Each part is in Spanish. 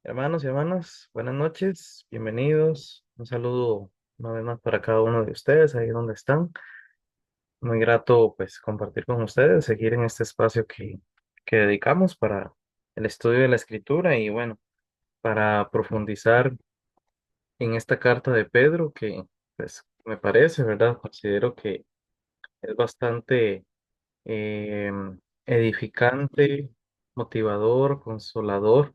Hermanos y hermanas, buenas noches, bienvenidos. Un saludo una vez más para cada uno de ustedes, ahí donde están. Muy grato pues compartir con ustedes, seguir en este espacio que dedicamos para el estudio de la escritura y bueno, para profundizar en esta carta de Pedro que pues me parece, ¿verdad? Considero que es bastante eh, edificante, motivador, consolador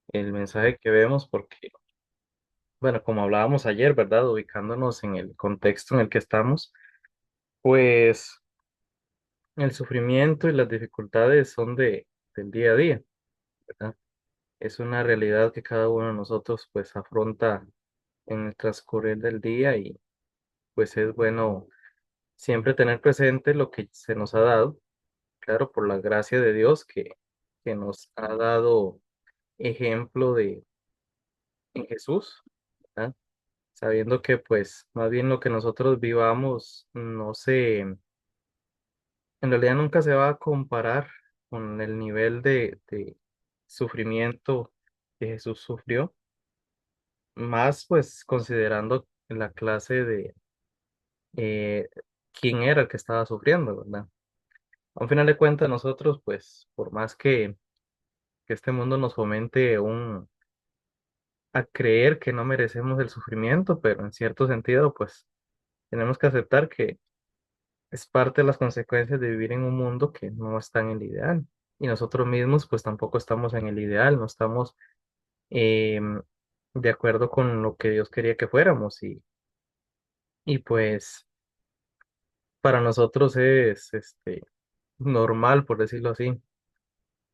el mensaje que vemos porque bueno, como hablábamos ayer, ¿verdad? Ubicándonos en el contexto en el que estamos, pues el sufrimiento y las dificultades son del día a día, ¿verdad? Es una realidad que cada uno de nosotros pues afronta en el transcurrir del día y pues es bueno siempre tener presente lo que se nos ha dado, claro, por la gracia de Dios que nos ha dado ejemplo en Jesús, ¿verdad? Sabiendo que pues más bien lo que nosotros vivamos no se, en realidad nunca se va a comparar con el nivel de sufrimiento que Jesús sufrió, más pues considerando la clase de eh, quién era el que estaba sufriendo, ¿verdad? A un final de cuentas nosotros pues por más que este mundo nos fomente a creer que no merecemos el sufrimiento, pero en cierto sentido pues tenemos que aceptar que es parte de las consecuencias de vivir en un mundo que no está en el ideal. Y nosotros mismos, pues tampoco estamos en el ideal, no estamos em, de acuerdo con lo que Dios quería que fuéramos. Y pues para nosotros es normal, por decirlo así.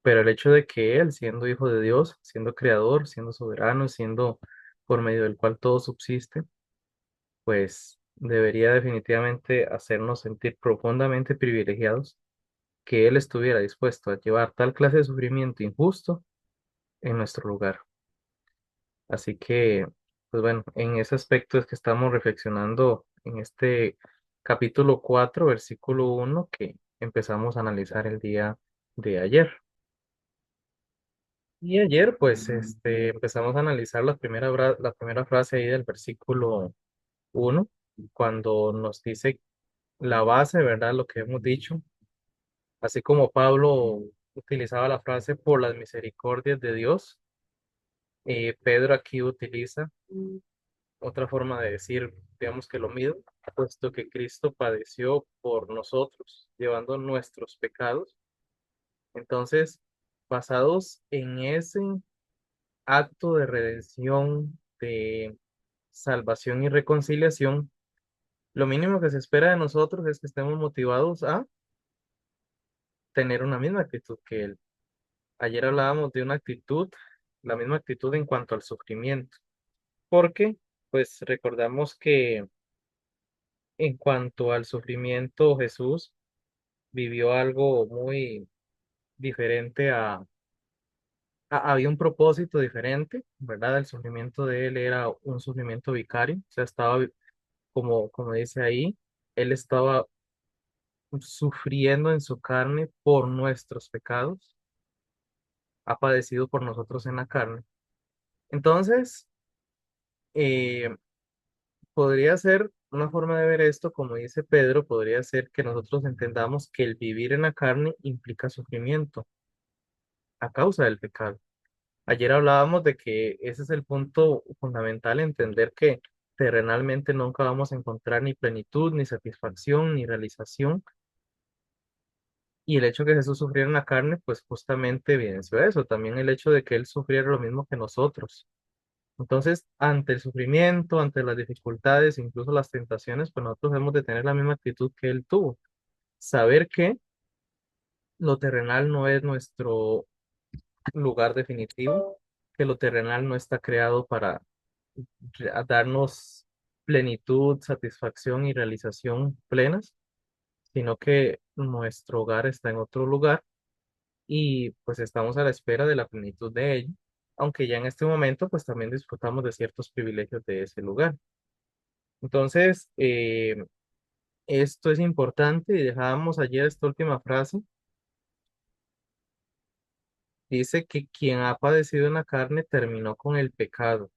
Pero el hecho de que Él, siendo hijo de Dios, siendo creador, siendo soberano, siendo por medio del cual todo subsiste, pues debería definitivamente hacernos sentir profundamente privilegiados que Él estuviera dispuesto a llevar tal clase de sufrimiento injusto en nuestro lugar. Así que, pues bueno, en ese aspecto es que estamos reflexionando en este capítulo 4 versículo 1 que empezamos a analizar el día de ayer. Y ayer, pues, empezamos a analizar la primera frase ahí del versículo 1 cuando nos dice la base, ¿verdad? Lo que hemos dicho, así como Pablo utilizaba la frase por las misericordias de Dios. Pedro aquí utiliza otra forma de decir, digamos que lo mismo, puesto que Cristo padeció por nosotros, llevando nuestros pecados. Entonces, basados en ese acto de redención, de salvación y reconciliación, lo mínimo que se espera de nosotros es que estemos motivados a tener una misma actitud que Él. Ayer hablábamos de una actitud, la misma actitud en cuanto al sufrimiento, porque pues recordamos que en cuanto al sufrimiento, Jesús vivió algo muy diferente había un propósito diferente, ¿verdad? El sufrimiento de él era un sufrimiento vicario, o sea, como dice ahí, él estaba sufriendo en su carne por nuestros pecados, ha padecido por nosotros en la carne. Entonces, eh, podría ser una forma de ver esto, como dice Pedro, podría ser que nosotros entendamos que el vivir en la carne implica sufrimiento a causa del pecado. Ayer hablábamos de que ese es el punto fundamental, entender que terrenalmente nunca vamos a encontrar ni plenitud, ni satisfacción, ni realización. Y el hecho de que Jesús sufriera en la carne, pues justamente evidenció eso. También el hecho de que Él sufriera lo mismo que nosotros. Entonces, ante el sufrimiento, ante las dificultades, incluso las tentaciones, pues nosotros hemos de tener la misma actitud que Él tuvo. Saber que lo terrenal no es nuestro lugar definitivo, que lo terrenal no está creado para darnos plenitud, satisfacción y realización plenas, sino que nuestro hogar está en otro lugar y pues estamos a la espera de la plenitud de ello, aunque ya en este momento pues también disfrutamos de ciertos privilegios de ese lugar. Entonces, esto es importante y dejábamos ayer esta última frase dice que quien ha padecido en la carne terminó con el pecado.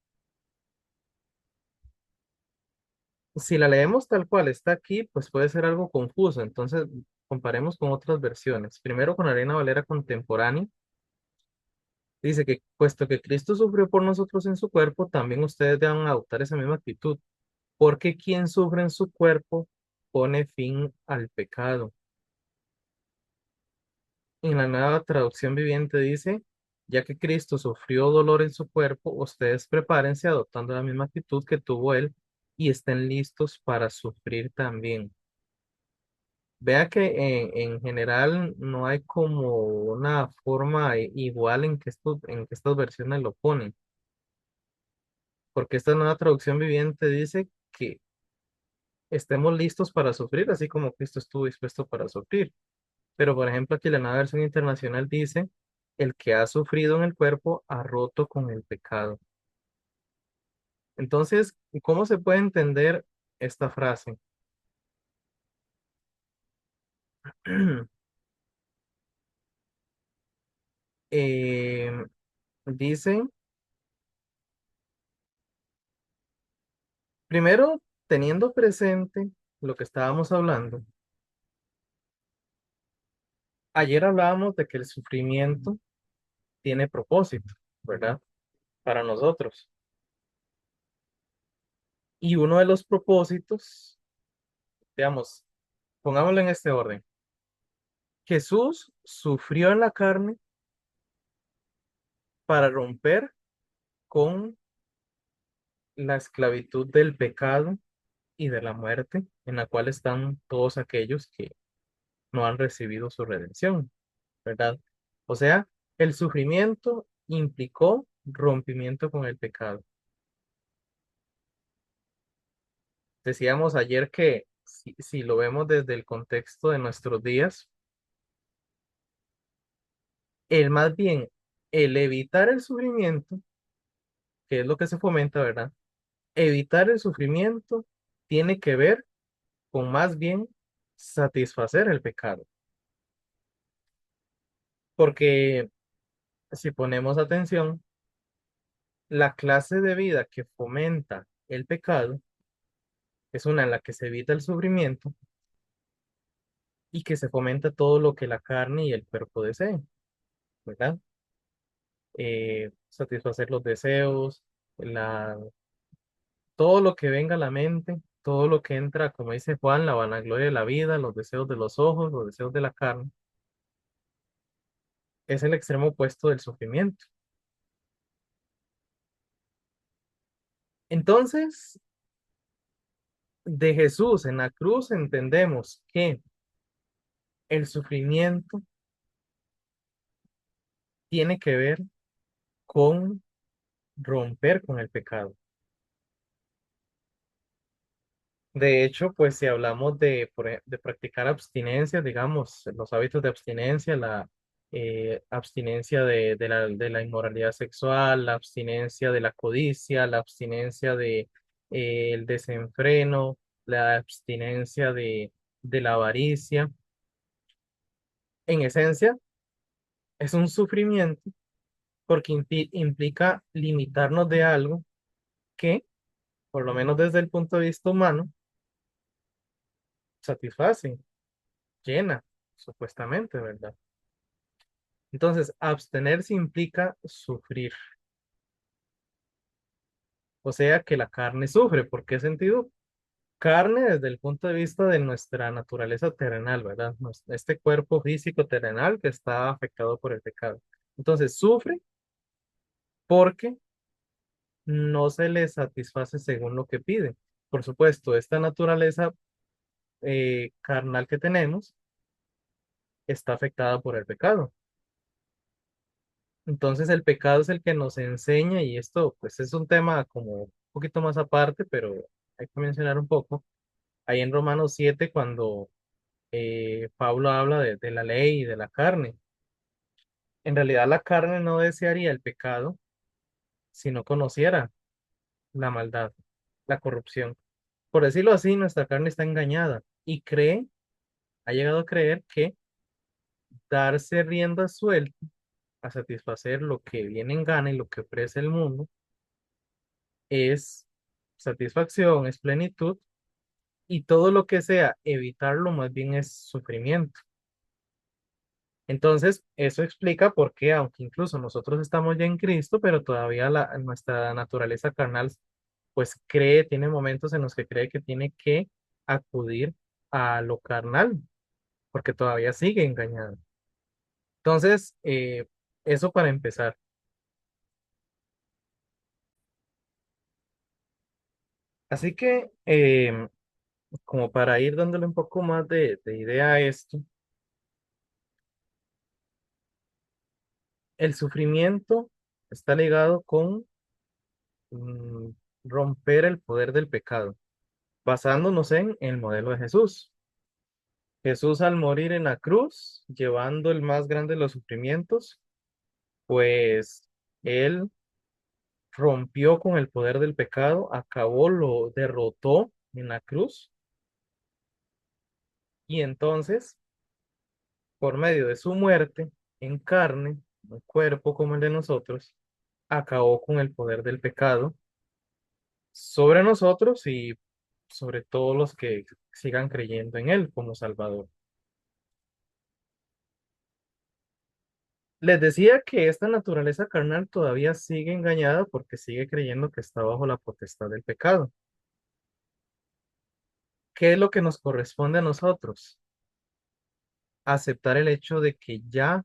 Si la leemos tal cual está aquí, pues puede ser algo confuso. Entonces, comparemos con otras versiones. Primero con la Reina Valera contemporánea. Dice que puesto que Cristo sufrió por nosotros en su cuerpo, también ustedes deben adoptar esa misma actitud, porque quien sufre en su cuerpo pone fin al pecado. En la nueva traducción viviente dice, ya que Cristo sufrió dolor en su cuerpo, ustedes prepárense adoptando la misma actitud que tuvo él y estén listos para sufrir también. Vea que en general no hay como una forma igual en que estas versiones lo ponen, porque esta nueva traducción viviente dice que estemos listos para sufrir, así como Cristo estuvo dispuesto para sufrir. Pero, por ejemplo, aquí la nueva versión internacional dice, el que ha sufrido en el cuerpo ha roto con el pecado. Entonces, ¿cómo se puede entender esta frase? Eh, dice, primero, teniendo presente lo que estábamos hablando, ayer hablábamos de que el sufrimiento tiene propósito, ¿verdad? Para nosotros. Y uno de los propósitos, digamos, pongámoslo en este orden. Jesús sufrió en la carne para romper con la esclavitud del pecado y de la muerte, en la cual están todos aquellos que no han recibido su redención, ¿verdad? O sea, el sufrimiento implicó rompimiento con el pecado. Decíamos ayer que si lo vemos desde el contexto de nuestros días, el más bien, el evitar el sufrimiento, que es lo que se fomenta, ¿verdad? Evitar el sufrimiento tiene que ver con más bien satisfacer el pecado. Porque si ponemos atención, la clase de vida que fomenta el pecado es una en la que se evita el sufrimiento y que se fomenta todo lo que la carne y el cuerpo deseen, ¿verdad? Satisfacer los deseos, la, todo lo que venga a la mente, todo lo que entra, como dice Juan, la vanagloria de la vida, los deseos de los ojos, los deseos de la carne, es el extremo opuesto del sufrimiento. Entonces, de Jesús en la cruz entendemos que el sufrimiento tiene que ver con romper con el pecado. De hecho, pues si hablamos de practicar abstinencia, digamos, los hábitos de abstinencia, la abstinencia de la inmoralidad sexual, la abstinencia de la codicia, la abstinencia de el desenfreno, la abstinencia de la avaricia, en esencia, es un sufrimiento porque implica limitarnos de algo que, por lo menos desde el punto de vista humano, satisface, llena, supuestamente, ¿verdad? Entonces, abstenerse implica sufrir, o sea que la carne sufre. ¿Por qué sentido? Carne desde el punto de vista de nuestra naturaleza terrenal, ¿verdad? Este cuerpo físico terrenal que está afectado por el pecado. Entonces, sufre porque no se le satisface según lo que pide. Por supuesto, esta naturaleza carnal que tenemos está afectada por el pecado. Entonces el pecado es el que nos enseña y esto pues es un tema como un poquito más aparte, pero hay que mencionar un poco. Ahí en Romanos 7 cuando Pablo habla de la ley y de la carne. En realidad la carne no desearía el pecado si no conociera la maldad, la corrupción. Por decirlo así, nuestra carne está engañada y ha llegado a creer que darse rienda suelta a satisfacer lo que viene en gana y lo que ofrece el mundo, es satisfacción, es plenitud, y todo lo que sea evitarlo más bien es sufrimiento. Entonces, eso explica por qué, aunque incluso nosotros estamos ya en Cristo, pero todavía nuestra naturaleza carnal, pues cree, tiene momentos en los que cree que tiene que acudir a lo carnal, porque todavía sigue engañado. Entonces, eso para empezar. Así que, como para ir dándole un poco más de idea a esto, el sufrimiento está ligado con mm, romper el poder del pecado, basándonos en el modelo de Jesús. Jesús al morir en la cruz, llevando el más grande de los sufrimientos, pues él rompió con el poder del pecado, acabó, lo derrotó en la cruz y entonces, por medio de su muerte en carne, un cuerpo como el de nosotros, acabó con el poder del pecado sobre nosotros y sobre todos los que sigan creyendo en él como Salvador. Les decía que esta naturaleza carnal todavía sigue engañada porque sigue creyendo que está bajo la potestad del pecado. ¿Qué es lo que nos corresponde a nosotros? Aceptar el hecho de que ya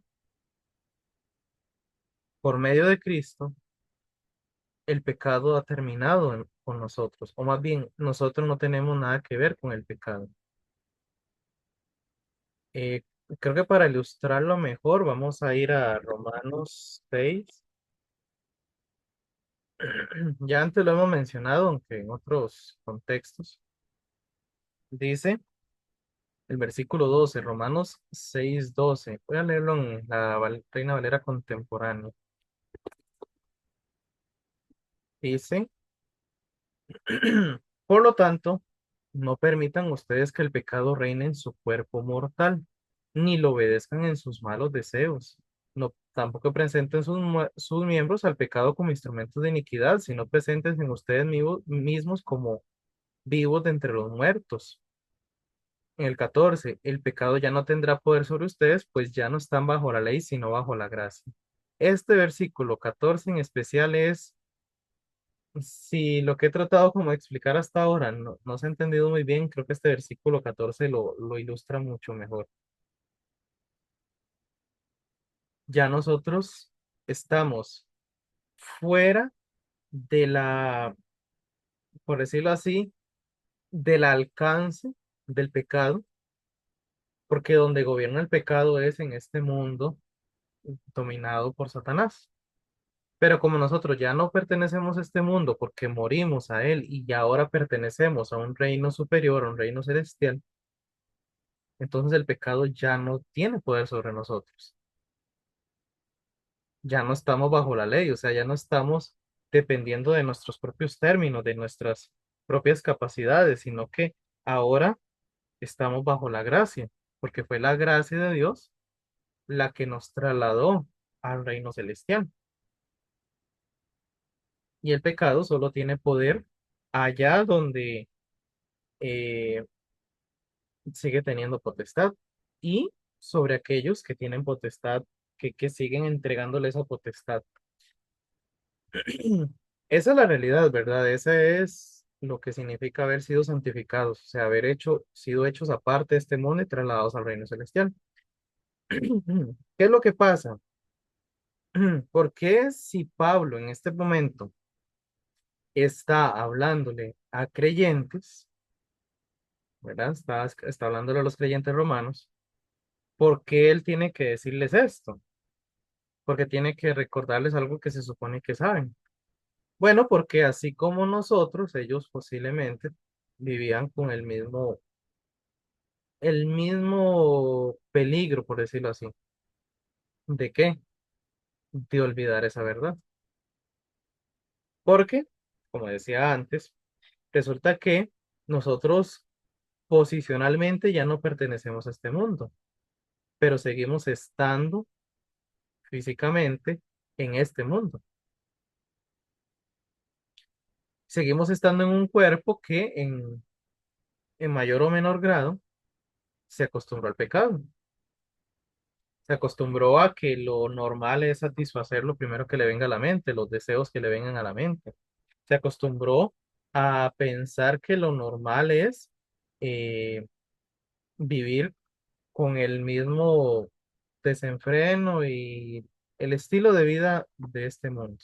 por medio de Cristo el pecado ha terminado con nosotros, o más bien nosotros no tenemos nada que ver con el pecado. Eh, Creo que para ilustrarlo mejor vamos a ir a Romanos 6. Ya antes lo hemos mencionado, aunque en otros contextos. Dice el versículo 12, Romanos 6:12. Voy a leerlo en la Reina Valera contemporánea. Dice, por lo tanto, no permitan ustedes que el pecado reine en su cuerpo mortal, ni lo obedezcan en sus malos deseos. No, tampoco presenten sus miembros al pecado como instrumentos de iniquidad, sino presenten en ustedes mismos como vivos de entre los muertos. En el 14, el pecado ya no tendrá poder sobre ustedes, pues ya no están bajo la ley, sino bajo la gracia. Este versículo 14 en especial es, si lo que he tratado como de explicar hasta ahora no se ha entendido muy bien, creo que este versículo 14 lo ilustra mucho mejor. Ya nosotros estamos fuera de por decirlo así, del alcance del pecado, porque donde gobierna el pecado es en este mundo dominado por Satanás. Pero como nosotros ya no pertenecemos a este mundo porque morimos a él y ya ahora pertenecemos a un reino superior, a un reino celestial, entonces el pecado ya no tiene poder sobre nosotros. Ya no estamos bajo la ley, o sea, ya no estamos dependiendo de nuestros propios términos, de nuestras propias capacidades, sino que ahora estamos bajo la gracia, porque fue la gracia de Dios la que nos trasladó al reino celestial. Y el pecado solo tiene poder allá donde eh, sigue teniendo potestad y sobre aquellos que tienen potestad, que siguen entregándole esa potestad. Esa es la realidad, ¿verdad? Ese es lo que significa haber sido santificados, o sea, sido hechos aparte de este mundo y trasladados al reino celestial. ¿Qué es lo que pasa? ¿Por qué si Pablo en este momento está hablándole a creyentes, ¿verdad? Está hablándole a los creyentes romanos? ¿Por qué él tiene que decirles esto? Porque tiene que recordarles algo que se supone que saben. Bueno, porque así como nosotros, ellos posiblemente vivían con el mismo peligro, por decirlo así. ¿De qué? De olvidar esa verdad. Porque, como decía antes, resulta que nosotros posicionalmente ya no pertenecemos a este mundo, pero seguimos estando físicamente en este mundo. Seguimos estando en un cuerpo que en mayor o menor grado se acostumbró al pecado. Se acostumbró a que lo normal es satisfacer lo primero que le venga a la mente, los deseos que le vengan a la mente. Se acostumbró a pensar que lo normal es eh, vivir con el mismo desenfreno y el estilo de vida de este mundo.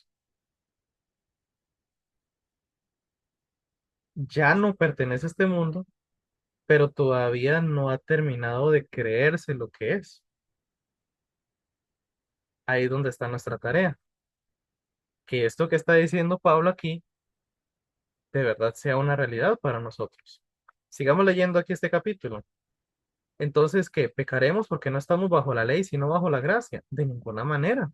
Ya no pertenece a este mundo, pero todavía no ha terminado de creerse lo que es. Ahí es donde está nuestra tarea. Que esto que está diciendo Pablo aquí de verdad sea una realidad para nosotros. Sigamos leyendo aquí este capítulo. Entonces, ¿qué? ¿Pecaremos porque no estamos bajo la ley, sino bajo la gracia? De ninguna manera.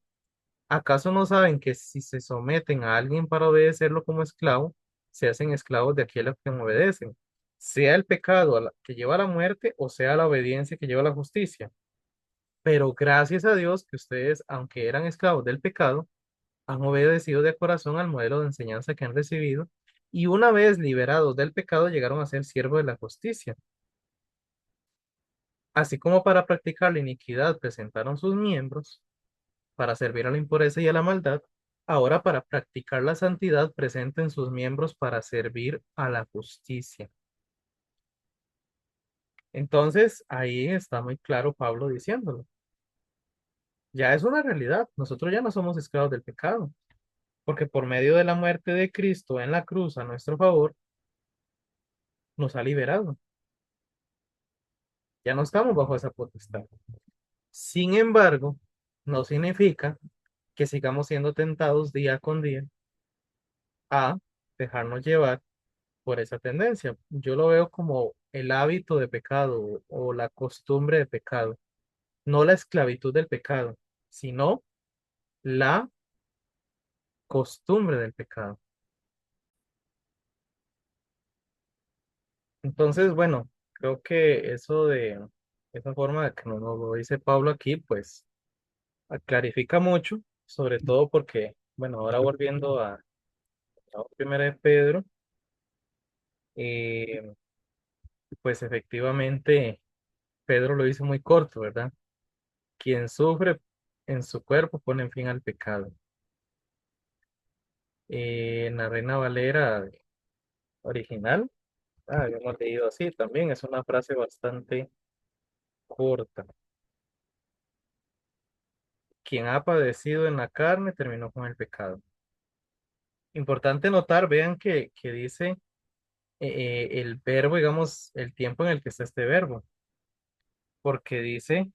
¿Acaso no saben que si se someten a alguien para obedecerlo como esclavo, se hacen esclavos de aquel a quien obedecen? Sea el pecado que lleva a la muerte o sea la obediencia que lleva a la justicia. Pero gracias a Dios que ustedes, aunque eran esclavos del pecado, han obedecido de corazón al modelo de enseñanza que han recibido y una vez liberados del pecado llegaron a ser siervos de la justicia. Así como para practicar la iniquidad presentaron sus miembros para servir a la impureza y a la maldad, ahora para practicar la santidad presenten sus miembros para servir a la justicia. Entonces, ahí está muy claro Pablo diciéndolo. Ya es una realidad. Nosotros ya no somos esclavos del pecado, porque por medio de la muerte de Cristo en la cruz a nuestro favor, nos ha liberado. Ya no estamos bajo esa potestad. Sin embargo, no significa que sigamos siendo tentados día con día a dejarnos llevar por esa tendencia. Yo lo veo como el hábito de pecado o la costumbre de pecado, no la esclavitud del pecado, sino la costumbre del pecado. Entonces, bueno, creo que eso de esa forma de que nos lo dice Pablo aquí, pues clarifica mucho, sobre todo porque, bueno, ahora volviendo a la primera de Pedro, eh, pues efectivamente Pedro lo dice muy corto, ¿verdad? Quien sufre en su cuerpo pone fin al pecado. En la Reina Valera original, habíamos leído así también, es una frase bastante corta. Quien ha padecido en la carne terminó con el pecado. Importante notar, vean que dice el verbo, digamos, el tiempo en el que está este verbo, porque dice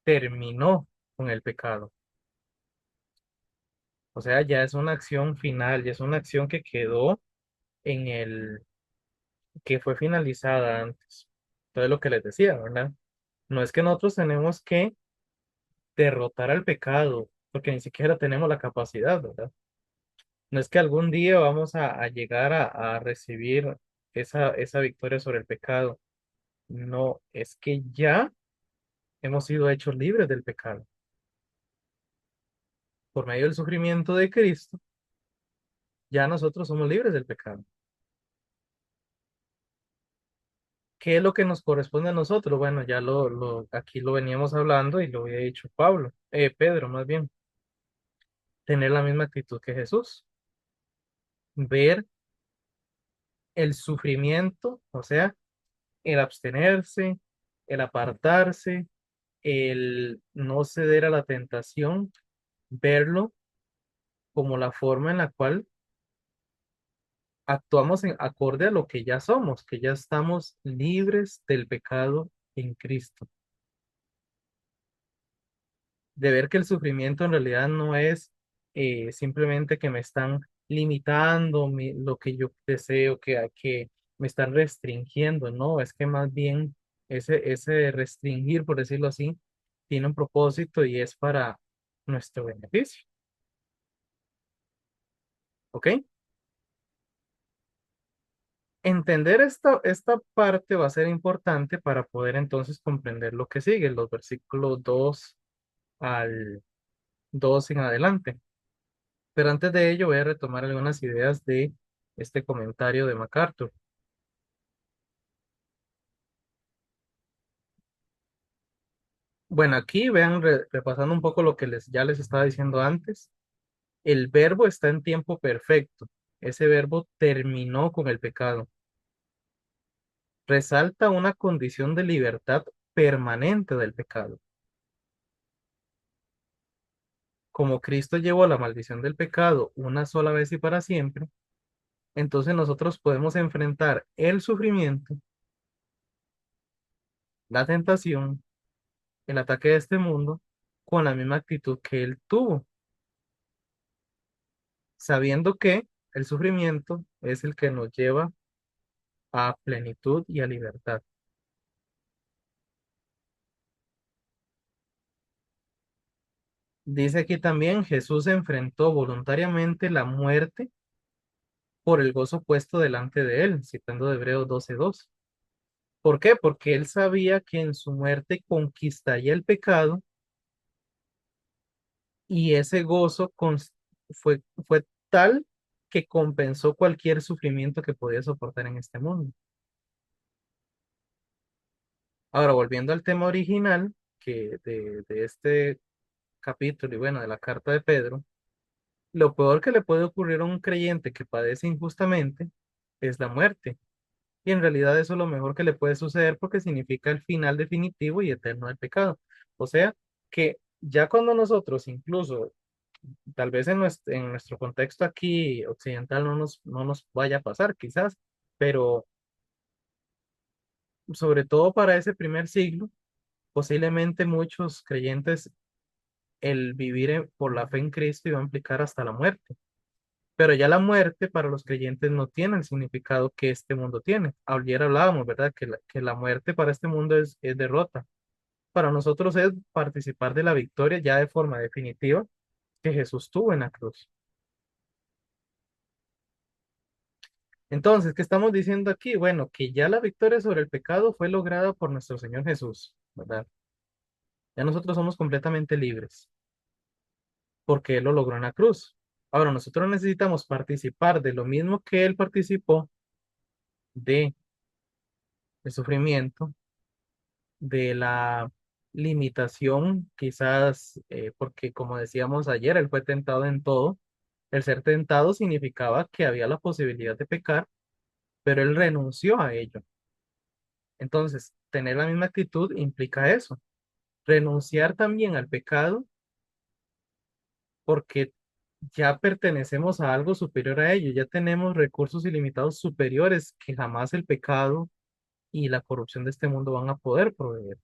terminó con el pecado. O sea, ya es una acción final, ya es una acción que quedó en que fue finalizada antes. Entonces, lo que les decía, ¿verdad? No es que nosotros tenemos que derrotar al pecado, porque ni siquiera tenemos la capacidad, ¿verdad? No es que algún día vamos a llegar a recibir esa victoria sobre el pecado. No, es que ya hemos sido hechos libres del pecado. Por medio del sufrimiento de Cristo, ya nosotros somos libres del pecado. ¿Qué es lo que nos corresponde a nosotros? Bueno, ya aquí lo veníamos hablando y lo había dicho Pedro más bien, tener la misma actitud que Jesús, ver el sufrimiento, o sea, el abstenerse, el apartarse, el no ceder a la tentación, verlo como la forma en la cual actuamos en acorde a lo que ya somos, que ya estamos libres del pecado en Cristo. De ver que el sufrimiento en realidad no es simplemente que me están limitando lo que yo deseo, que me están restringiendo, no, es que más bien ese restringir, por decirlo así, tiene un propósito y es para nuestro beneficio, ¿ok? Entender esta parte va a ser importante para poder entonces comprender lo que sigue, los versículos 2 al 4. 2 en adelante. Pero antes de ello voy a retomar algunas ideas de este comentario de MacArthur. Bueno, aquí vean, repasando un poco lo que ya les estaba diciendo antes, el verbo está en tiempo perfecto. Ese verbo terminó con el pecado. Resalta una condición de libertad permanente del pecado. Como Cristo llevó la maldición del pecado una sola vez y para siempre, entonces nosotros podemos enfrentar el sufrimiento, la tentación, el ataque de este mundo con la misma actitud que Él tuvo, sabiendo que el sufrimiento es el que nos lleva a plenitud y a libertad. Dice aquí también, Jesús enfrentó voluntariamente la muerte por el gozo puesto delante de Él, citando de Hebreos 12:2. ¿Por qué? Porque Él sabía que en su muerte conquistaría el pecado y ese gozo fue tal que compensó cualquier sufrimiento que podía soportar en este mundo. Ahora, volviendo al tema original de este capítulo y bueno, de la carta de Pedro, lo peor que le puede ocurrir a un creyente que padece injustamente es la muerte. Y en realidad eso es lo mejor que le puede suceder porque significa el final definitivo y eterno del pecado. O sea, que ya cuando nosotros incluso tal vez en nuestro contexto aquí occidental no nos vaya a pasar, quizás, pero sobre todo para ese primer siglo, posiblemente muchos creyentes, el vivir por la fe en Cristo iba a implicar hasta la muerte. Pero ya la muerte para los creyentes no tiene el significado que este mundo tiene. Ayer hablábamos, ¿verdad? Que la muerte para este mundo es derrota. Para nosotros es participar de la victoria ya de forma definitiva que Jesús tuvo en la cruz. Entonces, ¿qué estamos diciendo aquí? Bueno, que ya la victoria sobre el pecado fue lograda por nuestro Señor Jesús, ¿verdad? Ya nosotros somos completamente libres porque Él lo logró en la cruz. Ahora, nosotros necesitamos participar de lo mismo que Él participó de el sufrimiento, de la limitación, quizás porque como decíamos ayer, Él fue tentado en todo. El ser tentado significaba que había la posibilidad de pecar, pero Él renunció a ello. Entonces, tener la misma actitud implica eso, renunciar también al pecado porque ya pertenecemos a algo superior a ello, ya tenemos recursos ilimitados superiores que jamás el pecado y la corrupción de este mundo van a poder proveer.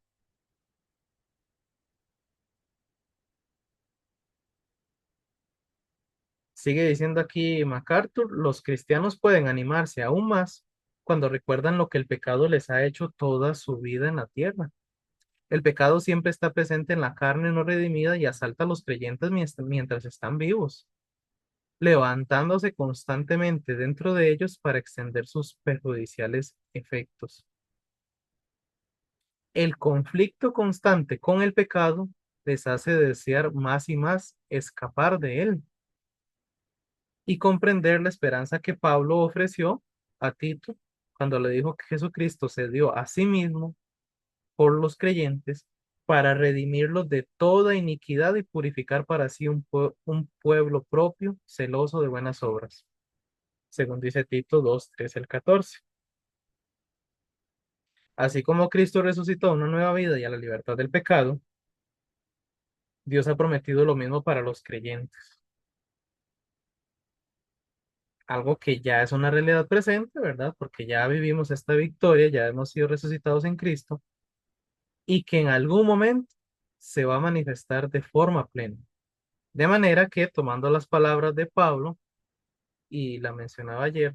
Sigue diciendo aquí MacArthur, los cristianos pueden animarse aún más cuando recuerdan lo que el pecado les ha hecho toda su vida en la tierra. El pecado siempre está presente en la carne no redimida y asalta a los creyentes mientras están vivos, levantándose constantemente dentro de ellos para extender sus perjudiciales efectos. El conflicto constante con el pecado les hace desear más y más escapar de él y comprender la esperanza que Pablo ofreció a Tito cuando le dijo que Jesucristo se dio a sí mismo por los creyentes para redimirlos de toda iniquidad y purificar para sí un pueblo propio, celoso de buenas obras, según dice Tito 2:13 al 14. Así como Cristo resucitó a una nueva vida y a la libertad del pecado, Dios ha prometido lo mismo para los creyentes, algo que ya es una realidad presente, ¿verdad? Porque ya vivimos esta victoria, ya hemos sido resucitados en Cristo y que en algún momento se va a manifestar de forma plena. De manera que, tomando las palabras de Pablo, y la mencionaba ayer,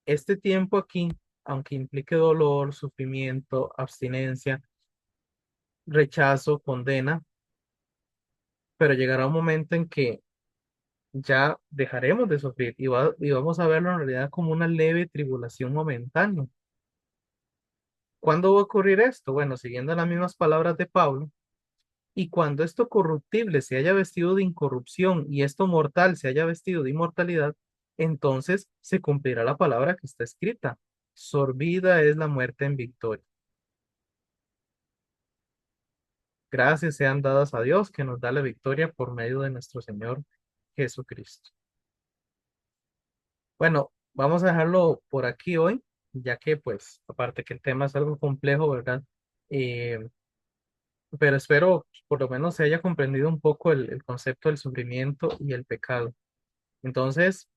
este tiempo aquí, aunque implique dolor, sufrimiento, abstinencia, rechazo, condena, pero llegará un momento en que ya dejaremos de sufrir y vamos a verlo en realidad como una leve tribulación momentánea. ¿Cuándo va a ocurrir esto? Bueno, siguiendo las mismas palabras de Pablo, Y cuando esto corruptible se haya vestido de incorrupción y esto mortal se haya vestido de inmortalidad, entonces se cumplirá la palabra que está escrita. Sorbida es la muerte en victoria. Gracias sean dadas a Dios que nos da la victoria por medio de nuestro Señor Jesucristo. Bueno, vamos a dejarlo por aquí hoy, ya que pues aparte que el tema es algo complejo, ¿verdad? Eh, pero espero por lo menos se haya comprendido un poco el concepto del sufrimiento y el pecado. Entonces,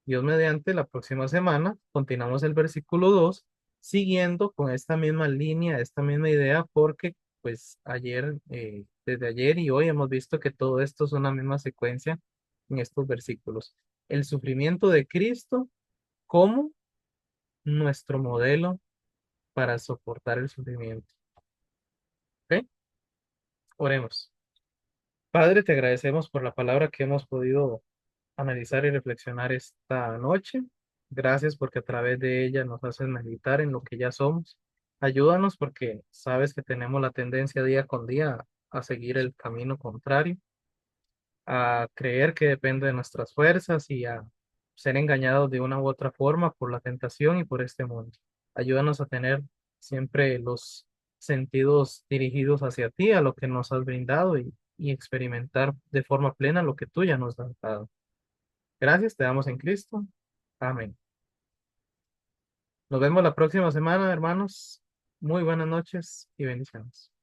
Dios mediante, la próxima semana continuamos el versículo 2 siguiendo con esta misma línea, esta misma idea, porque pues ayer, desde ayer y hoy hemos visto que todo esto es una misma secuencia en estos versículos. El sufrimiento de Cristo como nuestro modelo para soportar el sufrimiento. ¿Ok? Oremos. Padre, te agradecemos por la palabra que hemos podido analizar y reflexionar esta noche. Gracias porque a través de ella nos haces meditar en lo que ya somos. Ayúdanos porque sabes que tenemos la tendencia día con día a seguir el camino contrario, a creer que depende de nuestras fuerzas y a ser engañados de una u otra forma por la tentación y por este mundo. Ayúdanos a tener siempre los sentidos dirigidos hacia ti, a lo que nos has brindado y experimentar de forma plena lo que tú ya nos has dado. Gracias, te damos en Cristo. Amén. Nos vemos la próxima semana, hermanos. Muy buenas noches y bendiciones.